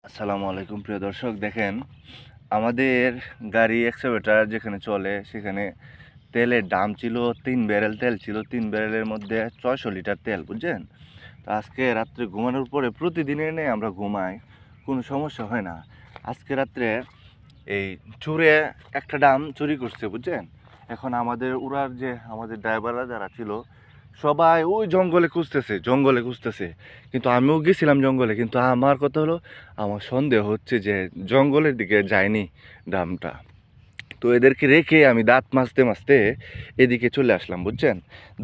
আসসালামু আলাইকুম প্রিয় দর্শক, দেখেন আমাদের গাড়ি এক্সকাভেটর যেখানে চলে সেখানে তেলের দাম ছিল 3 ব্যারেল তেল ছিল। 3 ব্যারেলের মধ্যে 600 লিটার তেল, বুঝছেন? তো আজকে রাত্রে ঘুমানোর পরে প্রতিদিনের নেই আমরা ঘুমাই, কোনো সমস্যা হয় না। আজকে রাত্রে এই চুরে একটা ডাম চুরি করছে, বুঝছেন? এখন আমাদের উড়ার যে আমাদের ড্রাইভাররা যারা ছিল সবাই ওই জঙ্গলে খুঁজতেছে। কিন্তু আমিও গেছিলাম জঙ্গলে, কিন্তু আমার কথা হলো আমার সন্দেহ হচ্ছে যে জঙ্গলের দিকে যায়নি ডামটা। তো এদেরকে রেখে আমি দাঁত মাজতে মাজতে এদিকে চলে আসলাম, বুঝছেন?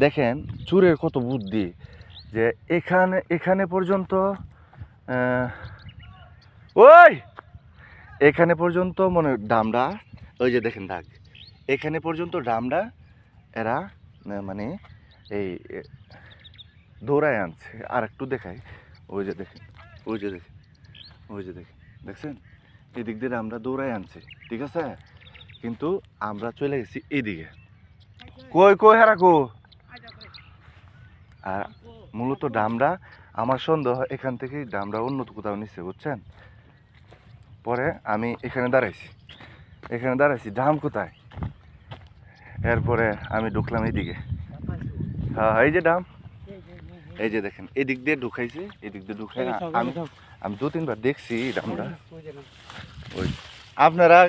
দেখেন চুরের কত বুদ্ধি, যে এখানে এখানে পর্যন্ত আহ, ওই এখানে পর্যন্ত মনে ডামরা, ওই যে দেখেন দাগ, এখানে পর্যন্ত ডামরা এরা মানে এই দৌড়ায় আনছে। আর একটু দেখাই, ওই যে দেখেন, ওই যে দেখেন, ওই যে দেখেন, দেখছেন? এদিক দিয়ে আমরা দৌড়ায় আনছে, ঠিক আছে? কিন্তু আমরা চলে গেছি এইদিকে। কই কই হারা কো। আর মূলত ডামরা, আমার সন্দেহ এখান থেকেই ডামরা অন্য কোথাও নিচ্ছে, বুঝছেন? পরে আমি এখানে দাঁড়াইছি ডাম কোথায়, এরপরে আমি ঢুকলাম এইদিকে। হ্যাঁ, এই যে ডাম, এই যে দেখেন এদিক দিয়ে ঢুকাইছে, এদিক দিয়ে ঢুকাই আমি আমি 2-3 বার দেখছি ডামরা। ওই আপনারা